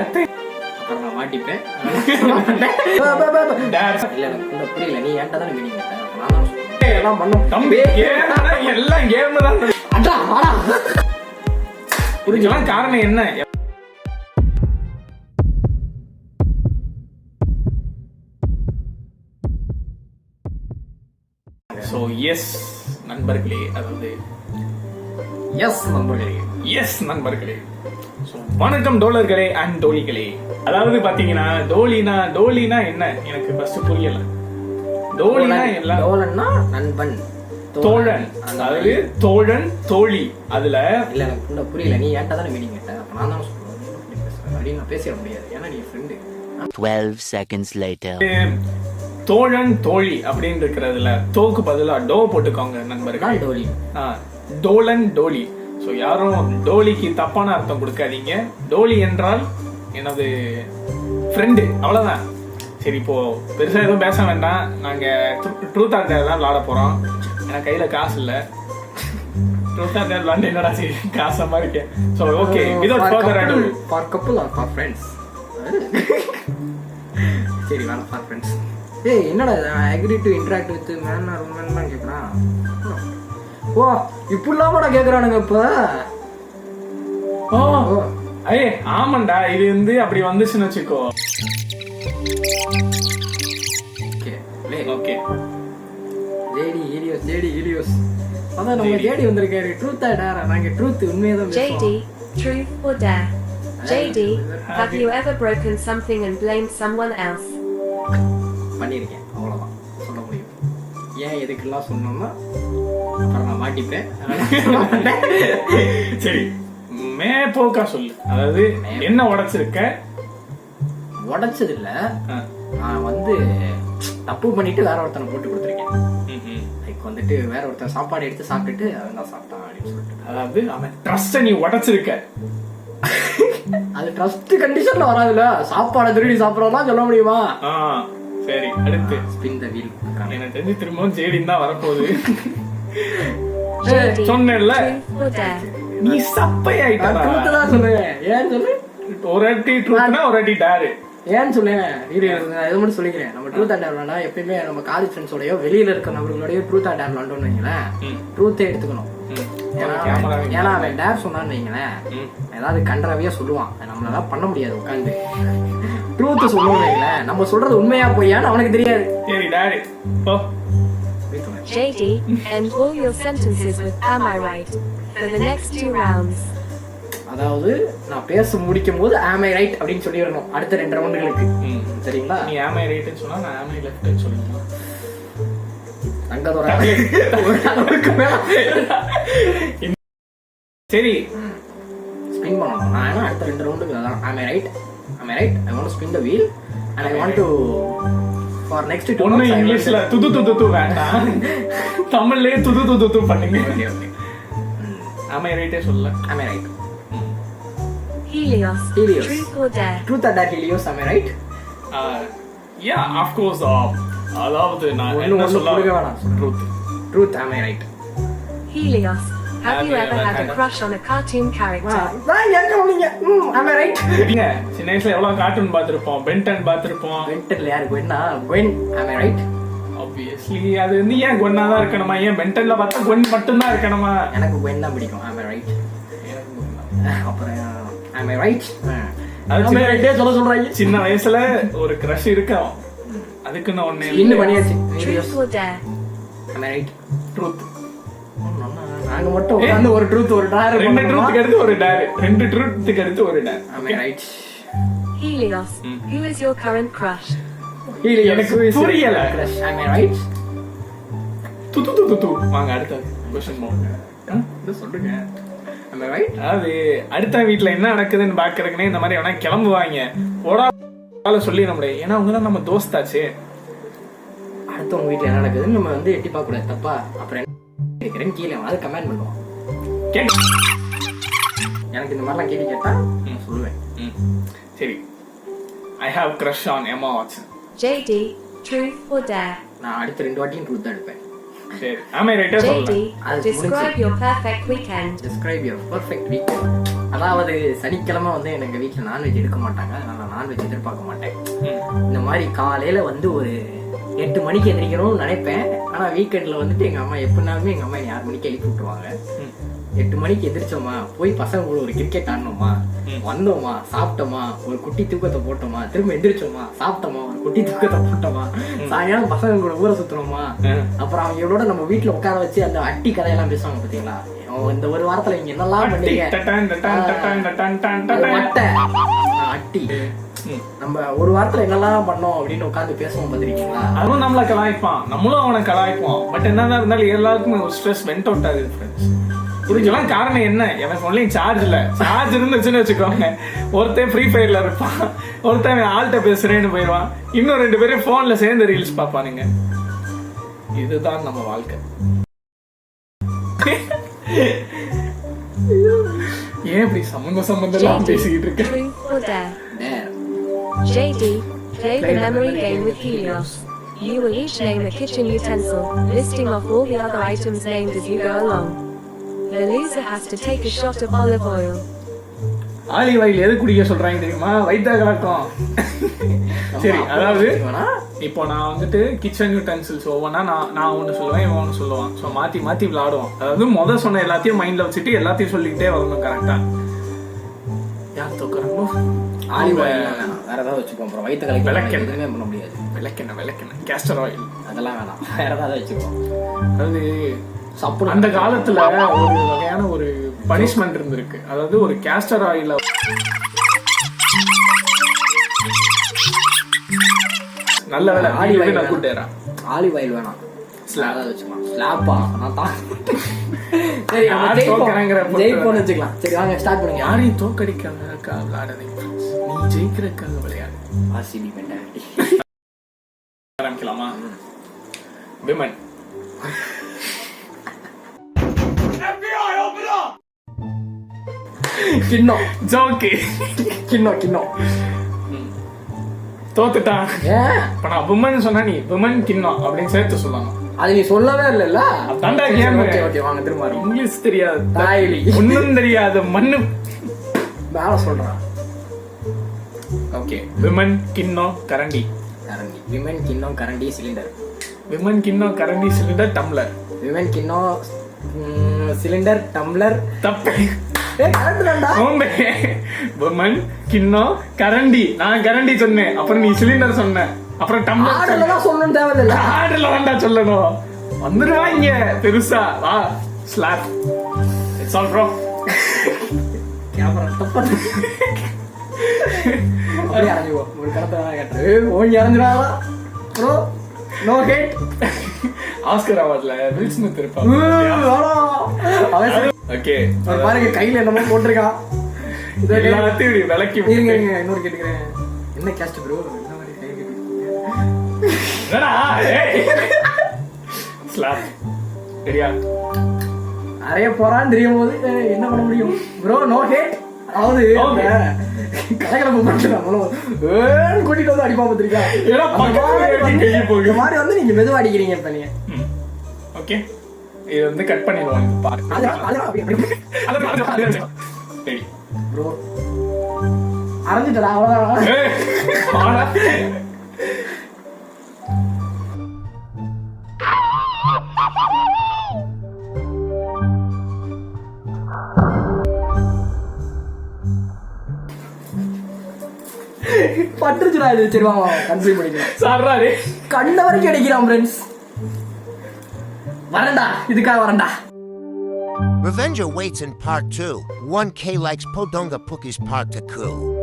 அப்புறம் நான் மாட்டிப்பேன். இல்ல எனக்கு புரியல, நீ ஏன்டா தானே மீனிங் கேட்ட? நான் தான் சொல்றேன் எல்லாம் பண்ணும் தம்பி. எல்லாம் கேம் தான். அடா வாடா. இதுக்கெல்லாம் காரணம் என்ன? ஸோ எஸ் நண்பர்களே, அதாவது எஸ் நண்பர்களே, எஸ் நண்பர்களே, ஸோ வணக்கம் டோலர்களே அண்ட் டோலிகளே. அதாவது பாத்தீங்கன்னா டோலினா என்ன எனக்கு ஃபர்ஸ்ட் புரியல. டோலினா எல்லாம் டோலன்னா நண்பன், தோழன், அதாவது தோழன் தோழி. அதுல இல்ல எனக்கு புரியல, நீ ஏன்டா தானே மீனிங் கேட்ட? அப்ப நான் தான் சொல்றேன் அப்படின்னு நான் பேசிட முடியாது, ஏன்னா நீ ஃப்ரெண்டு. 12 seconds later. தோழன் தோழி அப்படின்னு இருக்கிறதுல தோக்கு பதிலா டோ போட்டுக்கோங்க நண்பர்கள். டோலி, டோலன் டோலி. ஸோ யாரும் டோலிக்கு தப்பான அர்த்தம் கொடுக்காதீங்க. டோலி என்றால் எனது ஃப்ரெண்டு, அவ்வளவுதான். சரி, இப்போ பெருசா எதுவும் பேச வேண்டாம். நாங்க ட்ரூத் ஆர் டேர் தான் விளாட போறோம். ஏன்னா கையில காசு இல்ல. ட்ரூத் ஆர் டேர் விளாண்டு என்னடா சரி காசமா இருக்கேன். So okay, without further ado, for couple or for friends? சரி வேணாம், ஃபார் ஃப்ரெண்ட்ஸ். ஏய் என்னடா agree to interact with man or woman கேக்குறான். ஓ இப்படிலாமடா கேக்குறானுங்க இப்ப. ஓ ஐயே ஆமாண்டா, இது வந்து அப்படி வந்துச்சுன்னு வச்சுக்கோ. ஓகே ஜேடி ஹீலியோஸ் அதான் நம்ம ஜேடி வந்திருக்காரு. Truth or dare? நாங்க ட்ரூத் உண்மையை தான் பேசுவோம். JD, truth or dare? JD, have you ever broken something and blamed someone else? பண்ணியிருக்கேன், அவ்வளோதான் சொல்ல முடியும். ஏன் எதுக்கெல்லாம் சொன்னோம்னா அப்புறம் நான் மாட்டிப்பேன். சரி, போக்கா சொல்லு. அதாவது என்ன உடைச்சிருக்க? உடைச்சது இல்ல, நான் வந்து தப்பு பண்ணிட்டு வேற ஒருத்தனை போட்டு கொடுத்துருக்கேன். லைக் வந்துட்டு வேற ஒருத்தன் சாப்பாடு எடுத்து சாப்பிட்டுட்டு அவன் தான் சாப்பிட்டான் அப்படின்னு சொல்லிட்டு. அதாவது அவன் ட்ரஸ்ட நீ உடைச்சிருக்க. அது ட்ரஸ்ட் கண்டிஷன்ல வராதுல்ல. சாப்பாடு திருடி சாப்பிடறதா சொல்ல முடியுமா? சரி, அடுத்து ஸ்பின் தி வீல். எனக்கு தெரிஞ்சு திரும்பவும் ஜேடின் தான் வரப்போகுது. JD, சொன்னேன்ல, truth or dare? நீ சப்பை ஆயிட்டா. ட்ரூத் தான் சொல்லுவேன். ஏன்னு சொல்லு. ஒரு அடி ட்ரூத்னா ஒரு அடி டேர். ஏன்னு சொல்லுங்க, இது இதை மட்டும் சொல்லிக்கிறேன். நம்ம ட்ரூத் அண்ட் டேர் விளாண்டா எப்பயுமே நம்ம காலேஜ் ஃப்ரெண்ட்ஸோடய வெளியில இருக்க நபர்களோடய ட்ரூத் அண்ட் டேர் விளாண்டோம்னு வைங்களேன், ட்ரூத்தே எடுத்துக்கணும். ஏன்னா அவன் டேர் சொன்னான்னு வைங்களேன், ஏதாவது கண்டறவையா சொல்லுவான், நம்மளால பண்ண முடியாது உட்காந்து. ட்ரூத் சொல்லுவோம் வைங்களேன், நம்ம சொல்றது உண்மையா பொய்யான்னு அவனுக்கு தெரியாது. சரி டேர் போ. JD, end all your sentences with am I right for the next 2 rounds. அதாவது நான் பேச முடிக்கும் போது am I right அப்படின்னு சொல்லிடணும் அடுத்த 2 ரவுண்டுகளுக்கு. சரிங்களா? நீ am I right ன்னு சொன்னா நான் am I left ன்னு சொல்லுங்க. தங்கதோரா சரி ஸ்பின் பண்ணணும். நான் ஏன்னா அடுத்த 2 ரவுண்டுக்கு அதான் am I right, I want to spin the wheel and I want to for next 2 ஒன்னு இங்கிலீஷ்ல துது வேண்டாம், தமிழ்லயே துது பண்ணுங்க. Okay okay. am I right சொல்ல. am I right? Helios, Helios. truth or dare? Truth or dare Helios, am I right? Yeah, of course. அதாவது நான் என்ன சொல்ல truth, am I right? Helios, have you ever had a crush on a cartoon character? am I right? சின்ன வயசுல எவ்வளவு cartoon பார்த்திருப்போம், Ben 10 பார்த்திருப்போம். பென்டன்ல யாரு குவென்னா? Gwen, am I right? Obviously அது வந்து ஏன் குவென்னா தான் இருக்கணுமா? ஏன் பென்டன்ல பார்த்தா குவென் மட்டும் தான் இருக்கணுமா? எனக்கு குவென் தான் பிடிக்கும். am I right? அப்புறம் am I right? சின்ன வயசுல ஒரு கிரஷ் இருக்கும், அதுக்கு நான் ஒண்ணே இன்னும் பண்ணியாச்சு. Truth or dare? am I right? Truth. நாங்க மட்டும் உட்கார்ந்து ஒரு ட்ரூத் ஒரு டேர் 2 ட்ரூத்துக்கு அடுத்து ஒரு டேர், 2 ட்ரூத்துக்கு அடுத்து ஒரு dare. am I right? Helios, who is your current crush? எனக்கு புரியல. crush, am I right? துது வாங்க அடுத்த क्वेश्चन போங்க. இது சொல்லுங்க. am I right? அது அடுத்த வீட்ல என்ன நடக்குதுன்னு பாக்குறதுக்குனே இந்த மாதிரி எவனா கிளம்புவாங்க. ஓடா சொல்லி நம்மளே, ஏன்னா அவங்க தான் நம்ம தோஸ்தாச்சே. அடுத்தவங்க வீட்டுல என்ன நடக்குதுன்னு நம்ம வந்து எட்டி பார்க்க கூடாது, தப்பா? அப்புறம் இருக்கிறேன்னு கீழே அது கமெண்ட் பண்ணுவோம். எனக்கு இந்த மாதிரிலாம் கேள்வி கேட்டா சொல்லுவேன். சரி, I have crush on Emma Watson. JD, truth or dare? நான் அடுத்த 2 வாட்டியும் ட்ரூத் தான் எடுப்பேன். சரி, am I right? JD, describe your perfect weekend. Describe your perfect weekend. அதாவது சனிக்கிழமை வந்து எனக்கு வீட்டில் நான்வெஜ் எடுக்க மாட்டாங்க, அதனால நான் நான்வெஜ் எதிர்பார்க்க மாட்டேன். இந்த மாதிரி காலையில வந்து ஒரு 8 மணிக்கு எந்திரிக்கணும்னு நினைப்பேன். ஆனா வீக்கெண்ட்ல வந்துட்டு எங்க அம்மா எப்படினாலுமே எங்க அம்மா 6 மணிக்கு எழுப்பி விட்டுருவாங்க. 8 மணிக்கு எந்திரிச்சோமா, போய் பசங்க கூட ஒரு கிரிக்கெட் ஆடணுமா, வந்தோமா, சாப்பிட்டோமா, ஒரு குட்டி தூக்கத்தை போட்டோமா, திரும்ப எந்திரிச்சோமா, சாப்பிட்டோமா, ஒரு குட்டி தூக்கத்தை போட்டோமா, சாயங்காலம் பசங்க கூட ஊரை சுத்தணுமா, அப்புறம் அவங்களோட நம்ம வீட்டுல உட்கார வச்சு அந்த அட்டி கதையெல்லாம் பேசுவாங்க பாத்தீங்களா, இந்த ஒரு வாரத்துல இங்க என்னெல்லாம் பண்ணீங்க, அட்டி நம்ம ஒரு வாரத்துல என்னெல்லாம் பண்ணோம் அப்படின்னு உட்காந்து பேசுவோம் பாத்திருக்கீங்களா. அதுவும் நம்மள கலாய்ப்பான், நம்மளும் அவனை கலாய்ப்போம். பட் என்னதான் இருந்தாலும் எல்லாருக்குமே ஒரு ஸ்ட்ரெஸ் வெண்ட் அவுட் ஆகுது ஃப்ரெண்ட்ஸ். இதுக்கெல்லாம் காரணம் என்ன? எனக்கு ஒன்லி சார்ஜ் இல்ல. சார்ஜ் இருந்துச்சுன்னு வச்சுக்கோங்க, ஒருத்தன் ஃப்ரீ ஃபயர்ல இருப்பான், ஒருத்தன் ஆள்கிட்ட பேசுறேன்னு போயிடுவான், இன்னும் 2 பேரும் போன்ல சேர்ந்து ரீல்ஸ் பார்ப்பானுங்க. இதுதான் நம்ம வாழ்க்கை. ஏன் இப்படி சம்பந்தம் பேசிக்கிட்டு இருக்க? Truth or dare? JD, play the memory game with Helios. You will each name a kitchen utensil, listing off all the other items named as you go along. The loser has to take a shot of olive oil. Olive oil எது குடிக்க சொல்றாங்க தெரியுமா? வைத்தா கலக்கம். சரி, அதாவது இப்போ நான் வந்துட்டு கிச்சன் யூட்டென்சில்ஸ் ஒவ்வொன்றா நான் ஒன்று சொல்லுவேன், இவன் ஒன்று சொல்லுவான். ஸோ மாற்றி மாற்றி விளாடுவோம். அதாவது சொன்ன எல்லாத்தையும் மைண்டில் வச்சுட்டு எல்லாத்தையும் சொல்லிக்கிட்டே வரணும் கரெக்டாக. யார் தோக்குறாங்களோ ஆலிவ் ஆயில் வேற ஏதாவது வச்சுக்கோ. அப்புறம் வயிற்று கலக்கி விளக்கெண்ணெய் எதுவுமே பண்ண முடியாது. விளக்கெண்ணெய் கேஸ்டர் ஆயில் அதெல்லாம் வேணாம், வேற ஏதாவது வச்சுக்கோ. அதாவது அந்த காலத்துல ஒரு வகையான ஒரு பனிஷ்மெண்ட் இருந்திருக்கு. அதாவது ஒரு கேஸ்டர் ஆயில நல்ல வேலை ஆலிவ் ஆயில் வேணாம், ஸ்லாப் வச்சுக்கலாம். ஸ்லாப்பா நான் தான் சரி ஜெயிப்போன்னு வச்சுக்கலாம். சரி வாங்க ஸ்டார்ட் பண்ணுங்க. யாரையும் தோக்கடிக்காம விளையாடாதீங்க, நீ ஜெயிக்கிறதுக்காக விளையாடு. RCB mentality. ஆரம்பிக்கலாமா? விமன். கிண்ணம் ஜோக்கி. கிண்ணம் தோத்துட்டான். இப்ப நான் விமன் சொன்னா நீ விமன் கிண்ணம் அப்படின்னு சேர்த்து சொல்லணும். அது நீ சொல்லவே இல்ல. அதான்டா கேம். ஓகே வாங்க திரும்ப. இங்கிலீஷ் தெரியாது, தாய்லி ஒண்ணும் தெரியாது, மண்ணு வேலை சொல்றான். ஓகே, விமன் கிண்ணம் கரண்டி. விமன் கிண்ணம் கரண்டி சிலிண்டர். விமன் கிண்ணம் கரண்டி சிலிண்டர் டம்ளர். விமன் கிண்ணம் சிலிண்டர் டம்ளர். தப்பு. விமன் கிண்ணம் கரண்டி. நான் கரண்டி சொன்னேன், அப்புறம் நீ சிலிண்டர் சொன்ன, அப்புறம் டம்ளர் சொல்லணும் தேவையில்ல. ஆர்டர்ல வேண்டா சொல்லணும். வந்துருவாங்க பெருசா. வா slap. It's all bro. Camera தப்பா அப்படியே அரைஞ்சுவோ. ஒரு கடத்தை கேட்டேன் ஓங்கி அரைஞ்சிடாதா ப்ரோ. No hate. ஆஸ்கர் அவார்ட்ல வில் ஸ்மித் இருப்பான். ஓகே பாருங்க கையில என்னமோ போட்டிருக்கான். எல்லாத்தையும் விளக்கி இருங்க. இன்னொரு கேட்டுக்கிறேன். என்ன கேஸ்ட் ப்ரோ? என்ன மாதிரி கை கேட்டு ஸ்லாப் சரியா? அறைய போறான்னு தெரியும் போது என்ன பண்ண முடியும் ப்ரோ? No had. அதாவது கூட்டிட்டு வந்து அடிப்பா பாத்திருக்கா. மாதிரி வந்து நீங்க மெதுவா அடிக்கிறீங்க இப்ப நீங்க. ஓகே, இது வந்து கட் பண்ணிடுவோம். ப்ரோ அரைஞ்சிட்டா அவ்வளவுதான். பட்டுச்சுடா இது. சரி வாங்க கன்ஃபியூஸ் பண்ணிக்கலாம். சார்ராரு கண்ட வரைக்கும் அடிக்கிறான் ஃப்ரெண்ட்ஸ். வரண்டா, இதுக்காக வரண்டா. Revenge awaits in part 2. 1K likes Podunga Pookie's part 2.